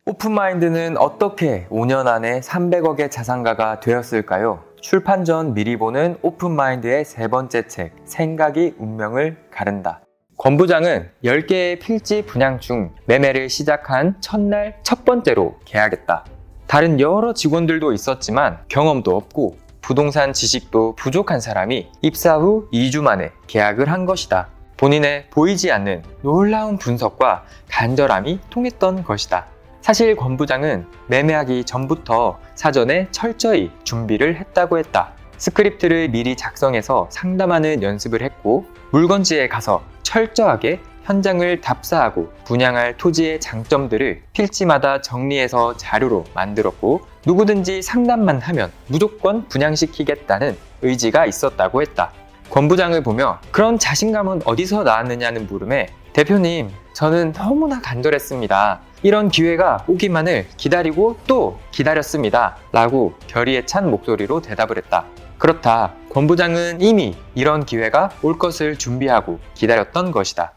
오픈마인드는 어떻게 5년 안에 300억의 자산가가 되었을까요? 출판 전 미리 보는 오픈마인드의 세 번째 책, 생각이 운명을 가른다. 권 부장은 10개의 필지 분양 중 매매를 시작한 첫날 첫 번째로 계약했다. 다른 여러 직원들도 있었지만 경험도 없고 부동산 지식도 부족한 사람이 입사 후 2주 만에 계약을 한 것이다. 본인의 보이지 않는 놀라운 분석과 간절함이 통했던 것이다. 사실 권 부장은 매매하기 전부터 사전에 철저히 준비를 했다고 했다. 스크립트를 미리 작성해서 상담하는 연습을 했고 물건지에 가서 철저하게 현장을 답사하고 분양할 토지의 장점들을 필지마다 정리해서 자료로 만들었고 누구든지 상담만 하면 무조건 분양시키겠다는 의지가 있었다고 했다. 권 부장을 보며 그런 자신감은 어디서 나왔느냐는 물음에 대표님, 저는 너무나 간절했습니다. 이런 기회가 오기만을 기다리고 또 기다렸습니다. 라고 결의에 찬 목소리로 대답을 했다. 그렇다. 권 부장은 이미 이런 기회가 올 것을 준비하고 기다렸던 것이다.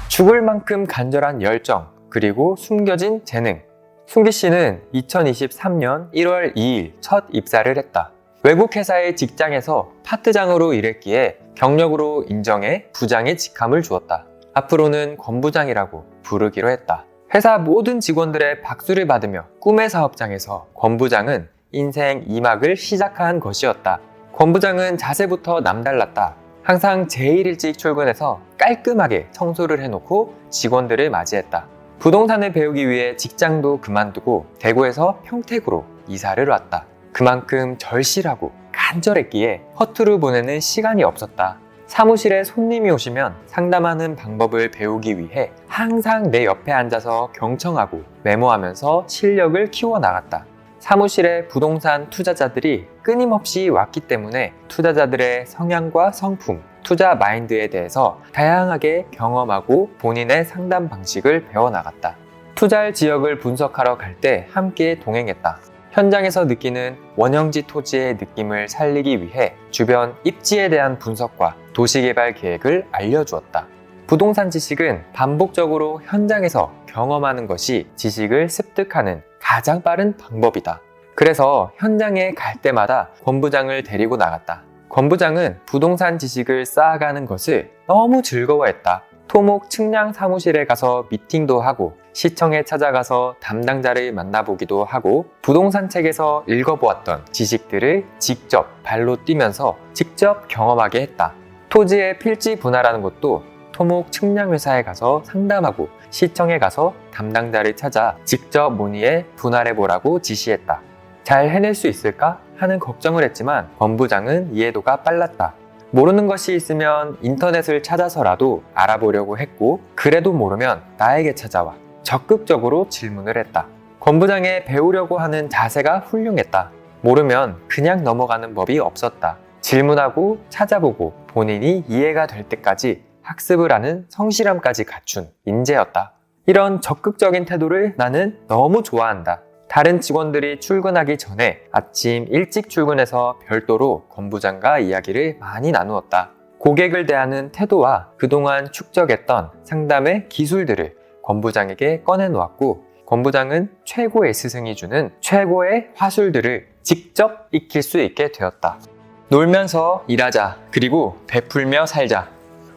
죽을 만큼 간절한 열정, 그리고 숨겨진 재능. 순기 씨는 2023년 1월 2일 첫 입사를 했다. 외국 회사의 직장에서 파트장으로 일했기에 경력으로 인정해 부장의 직함을 주었다. 앞으로는 권 부장이라고 부르기로 했다. 회사 모든 직원들의 박수를 받으며 꿈의 사업장에서 권 부장은 인생 2막을 시작한 것이었다. 권 부장은 자세부터 남달랐다. 항상 제일 일찍 출근해서 깔끔하게 청소를 해놓고 직원들을 맞이했다. 부동산을 배우기 위해 직장도 그만두고 대구에서 평택으로 이사를 왔다. 그만큼 절실하고 간절했기에 허투루 보내는 시간이 없었다. 사무실에 손님이 오시면 상담하는 방법을 배우기 위해 항상 내 옆에 앉아서 경청하고 메모하면서 실력을 키워나갔다. 사무실에 부동산 투자자들이 끊임없이 왔기 때문에 투자자들의 성향과 성품, 투자 마인드에 대해서 다양하게 경험하고 본인의 상담 방식을 배워나갔다. 투자할 지역을 분석하러 갈 때 함께 동행했다. 현장에서 느끼는 원형지 토지의 느낌을 살리기 위해 주변 입지에 대한 분석과 도시개발 계획을 알려주었다. 부동산 지식은 반복적으로 현장에서 경험하는 것이 지식을 습득하는 가장 빠른 방법이다. 그래서 현장에 갈 때마다 권 부장을 데리고 나갔다. 권 부장은 부동산 지식을 쌓아가는 것을 너무 즐거워했다. 토목 측량 사무실에 가서 미팅도 하고 시청에 찾아가서 담당자를 만나보기도 하고 부동산 책에서 읽어보았던 지식들을 직접 발로 뛰면서 직접 경험하게 했다. 토지의 필지 분할하는 것도 토목 측량 회사에 가서 상담하고 시청에 가서 담당자를 찾아 직접 문의해 분할해보라고 지시했다. 잘 해낼 수 있을까 하는 걱정을 했지만 권 부장은 이해도가 빨랐다. 모르는 것이 있으면 인터넷을 찾아서라도 알아보려고 했고 그래도 모르면 나에게 찾아와 적극적으로 질문을 했다. 권 부장의 배우려고 하는 자세가 훌륭했다. 모르면 그냥 넘어가는 법이 없었다. 질문하고 찾아보고 본인이 이해가 될 때까지 학습을 하는 성실함까지 갖춘 인재였다. 이런 적극적인 태도를 나는 너무 좋아한다. 다른 직원들이 출근하기 전에 아침 일찍 출근해서 별도로 권 부장과 이야기를 많이 나누었다. 고객을 대하는 태도와 그동안 축적했던 상담의 기술들을 권 부장에게 꺼내놓았고 권 부장은 최고의 스승이 주는 최고의 화술들을 직접 익힐 수 있게 되었다. 놀면서 일하자, 그리고 베풀며 살자.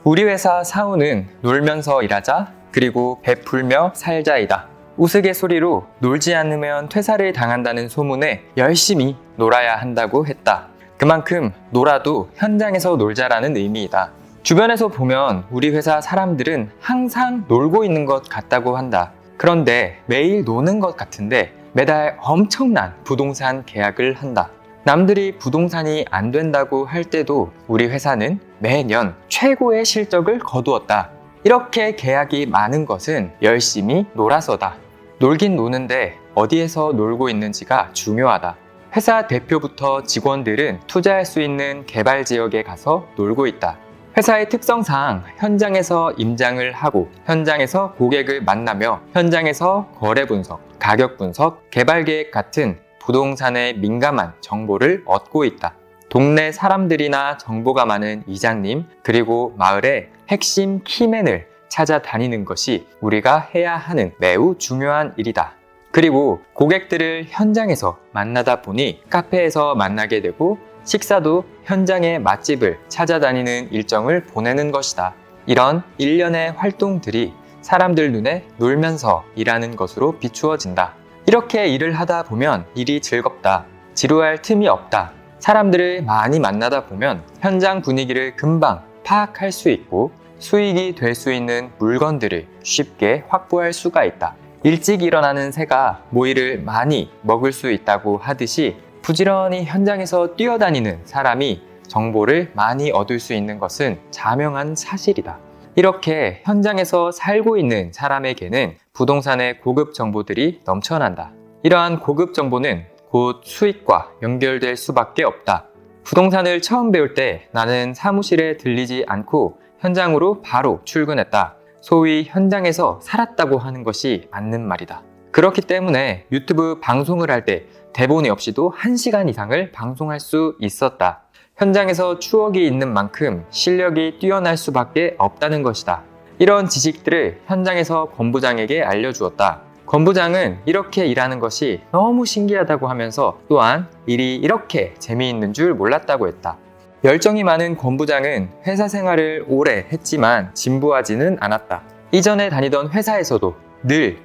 우리 회사 사우는 놀면서 일하자, 그리고 베풀며 살자이다. 우스갯소리로 놀지 않으면 퇴사를 당한다는 소문에 열심히 놀아야 한다고 했다. 그만큼 놀아도 현장에서 놀자라는 의미이다. 주변에서 보면 우리 회사 사람들은 항상 놀고 있는 것 같다고 한다. 그런데 매일 노는 것 같은데 매달 엄청난 부동산 계약을 한다. 남들이 부동산이 안 된다고 할 때도 우리 회사는 매년 최고의 실적을 거두었다. 이렇게 계약이 많은 것은 열심히 놀아서다. 놀긴 노는데 어디에서 놀고 있는지가 중요하다. 회사 대표부터 직원들은 투자할 수 있는 개발 지역에 가서 놀고 있다. 회사의 특성상 현장에서 임장을 하고 현장에서 고객을 만나며 현장에서 거래 분석, 가격 분석, 개발 계획 같은 부동산에 민감한 정보를 얻고 있다. 동네 사람들이나 정보가 많은 이장님, 그리고 마을의 핵심 키맨을 찾아다니는 것이 우리가 해야 하는 매우 중요한 일이다. 그리고 고객들을 현장에서 만나다 보니 카페에서 만나게 되고 식사도 현장의 맛집을 찾아다니는 일정을 보내는 것이다. 이런 일련의 활동들이 사람들 눈에 놀면서 일하는 것으로 비추어진다. 이렇게 일을 하다 보면 일이 즐겁다. 지루할 틈이 없다. 사람들을 많이 만나다 보면 현장 분위기를 금방 파악할 수 있고 수익이 될 수 있는 물건들을 쉽게 확보할 수가 있다. 일찍 일어나는 새가 모이를 많이 먹을 수 있다고 하듯이 부지런히 현장에서 뛰어다니는 사람이 정보를 많이 얻을 수 있는 것은 자명한 사실이다. 이렇게 현장에서 살고 있는 사람에게는 부동산의 고급 정보들이 넘쳐난다. 이러한 고급 정보는 곧 수익과 연결될 수밖에 없다. 부동산을 처음 배울 때 나는 사무실에 들리지 않고 현장으로 바로 출근했다. 소위 현장에서 살았다고 하는 것이 맞는 말이다. 그렇기 때문에 유튜브 방송을 할 때 대본이 없이도 1시간 이상을 방송할 수 있었다. 현장에서 추억이 있는 만큼 실력이 뛰어날 수밖에 없다는 것이다. 이런 지식들을 현장에서 권 부장에게 알려주었다. 권 부장은 이렇게 일하는 것이 너무 신기하다고 하면서 또한 일이 이렇게 재미있는 줄 몰랐다고 했다. 열정이 많은 권 부장은 회사 생활을 오래 했지만 진부하지는 않았다. 이전에 다니던 회사에서도 늘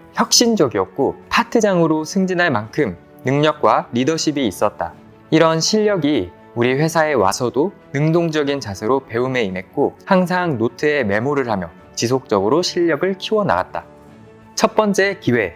혁신적이었고 파트장으로 승진할 만큼 능력과 리더십이 있었다. 이런 실력이 우리 회사에 와서도 능동적인 자세로 배움에 임했고 항상 노트에 메모를 하며 지속적으로 실력을 키워나갔다. 첫 번째 기회.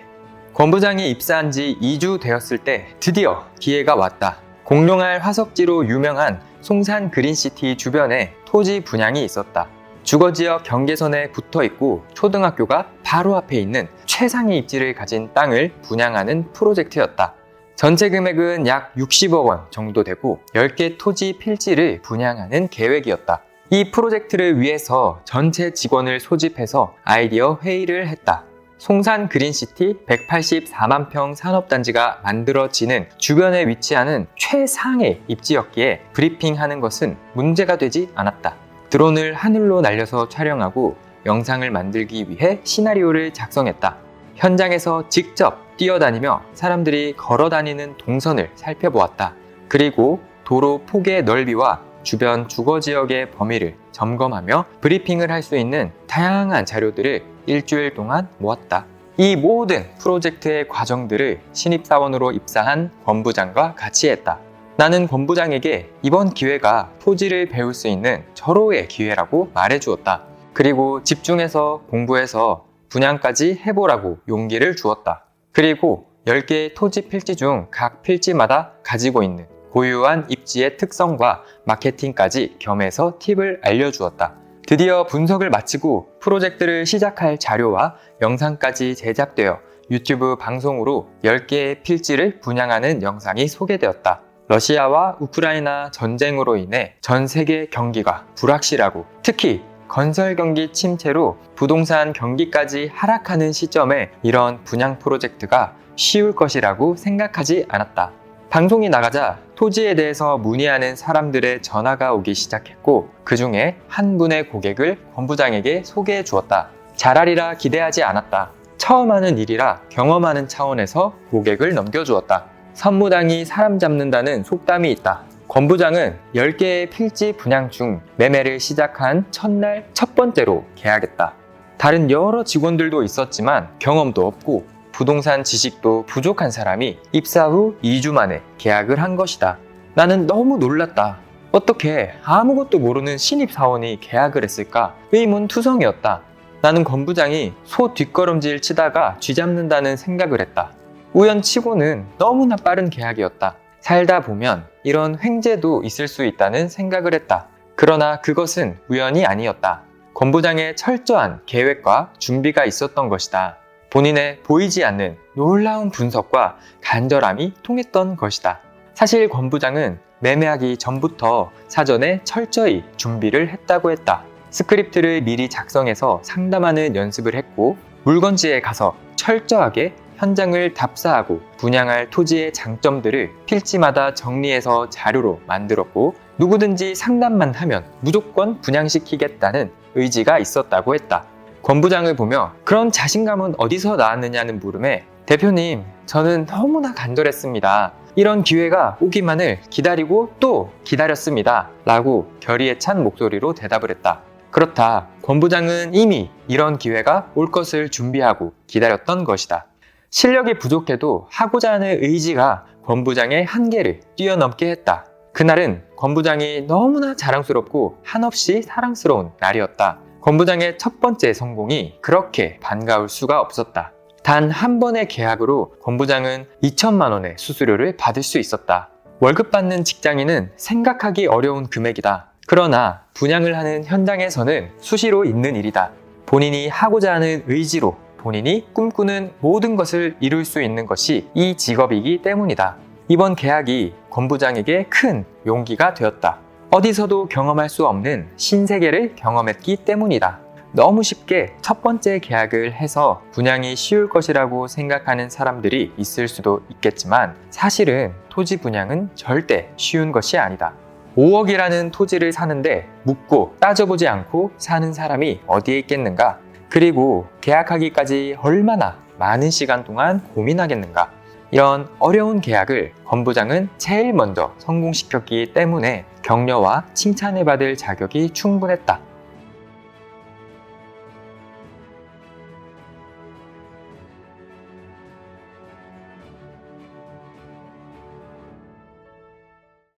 권 부장이 입사한 지 2주 되었을 때 드디어 기회가 왔다. 공룡알 화석지로 유명한 송산 그린시티 주변에 토지 분양이 있었다. 주거지역 경계선에 붙어 있고 초등학교가 바로 앞에 있는 최상의 입지를 가진 땅을 분양하는 프로젝트였다. 전체 금액은 약 60억 원 정도 되고 10개 토지 필지를 분양하는 계획이었다. 이 프로젝트를 위해서 전체 직원을 소집해서 아이디어 회의를 했다. 송산 그린시티 184만 평 산업단지가 만들어지는 주변에 위치하는 최상의 입지였기에 브리핑하는 것은 문제가 되지 않았다. 드론을 하늘로 날려서 촬영하고 영상을 만들기 위해 시나리오를 작성했다. 현장에서 직접 뛰어다니며 사람들이 걸어다니는 동선을 살펴보았다. 그리고 도로 폭의 넓이와 주변 주거지역의 범위를 점검하며 브리핑을 할 수 있는 다양한 자료들을 일주일 동안 모았다. 이 모든 프로젝트의 과정들을 신입사원으로 입사한 권 부장과 같이 했다. 나는 권 부장에게 이번 기회가 토지를 배울 수 있는 절호의 기회라고 말해주었다. 그리고 집중해서 공부해서 분양까지 해보라고 용기를 주었다. 그리고 10개의 토지 필지 중 각 필지마다 가지고 있는 고유한 입지의 특성과 마케팅까지 겸해서 팁을 알려주었다. 드디어 분석을 마치고 프로젝트를 시작할 자료와 영상까지 제작되어 유튜브 방송으로 10개의 필지를 분양하는 영상이 소개되었다. 러시아와 우크라이나 전쟁으로 인해 전 세계 경기가 불확실하고 특히 건설 경기 침체로 부동산 경기까지 하락하는 시점에 이런 분양 프로젝트가 쉬울 것이라고 생각하지 않았다. 방송이 나가자 토지에 대해서 문의하는 사람들의 전화가 오기 시작했고 그 중에 한 분의 고객을 권 부장에게 소개해 주었다. 잘하리라 기대하지 않았다. 처음 하는 일이라 경험하는 차원에서 고객을 넘겨주었다. 선무당이 사람 잡는다는 속담이 있다. 권 부장은 10개의 필지 분양 중 매매를 시작한 첫날 첫 번째로 계약했다. 다른 여러 직원들도 있었지만 경험도 없고 부동산 지식도 부족한 사람이 입사 후 2주 만에 계약을 한 것이다. 나는 너무 놀랐다. 어떻게 아무것도 모르는 신입사원이 계약을 했을까? 의문투성이었다. 나는 권 부장이 소 뒷걸음질 치다가 쥐잡는다는 생각을 했다. 우연치고는 너무나 빠른 계약이었다. 살다 보면 이런 횡재도 있을 수 있다는 생각을 했다. 그러나 그것은 우연이 아니었다. 권 부장의 철저한 계획과 준비가 있었던 것이다. 본인의 보이지 않는 놀라운 분석과 간절함이 통했던 것이다. 사실 권 부장은 매매하기 전부터 사전에 철저히 준비를 했다고 했다. 스크립트를 미리 작성해서 상담하는 연습을 했고 물건지에 가서 철저하게 현장을 답사하고 분양할 토지의 장점들을 필지마다 정리해서 자료로 만들었고 누구든지 상담만 하면 무조건 분양시키겠다는 의지가 있었다고 했다. 권 부장을 보며 그런 자신감은 어디서 나왔느냐는 물음에 대표님, 저는 너무나 간절했습니다. 이런 기회가 오기만을 기다리고 또 기다렸습니다. 라고 결의에 찬 목소리로 대답을 했다. 그렇다. 권 부장은 이미 이런 기회가 올 것을 준비하고 기다렸던 것이다. 실력이 부족해도 하고자 하는 의지가 권 부장의 한계를 뛰어넘게 했다. 그날은 권 부장이 너무나 자랑스럽고 한없이 사랑스러운 날이었다. 권 부장의 첫 번째 성공이 그렇게 반가울 수가 없었다. 단 한 번의 계약으로 권 부장은 2천만 원의 수수료를 받을 수 있었다. 월급 받는 직장인은 생각하기 어려운 금액이다. 그러나 분양을 하는 현장에서는 수시로 있는 일이다. 본인이 하고자 하는 의지로 본인이 꿈꾸는 모든 것을 이룰 수 있는 것이 이 직업이기 때문이다. 이번 계약이 권 부장에게 큰 용기가 되었다. 어디서도 경험할 수 없는 신세계를 경험했기 때문이다. 너무 쉽게 첫 번째 계약을 해서 분양이 쉬울 것이라고 생각하는 사람들이 있을 수도 있겠지만 사실은 토지 분양은 절대 쉬운 것이 아니다. 5억이라는 토지를 사는데 묻고 따져보지 않고 사는 사람이 어디에 있겠는가? 그리고 계약하기까지 얼마나 많은 시간 동안 고민하겠는가? 이런 어려운 계약을 권 부장은 제일 먼저 성공시켰기 때문에 격려와 칭찬을 받을 자격이 충분했다.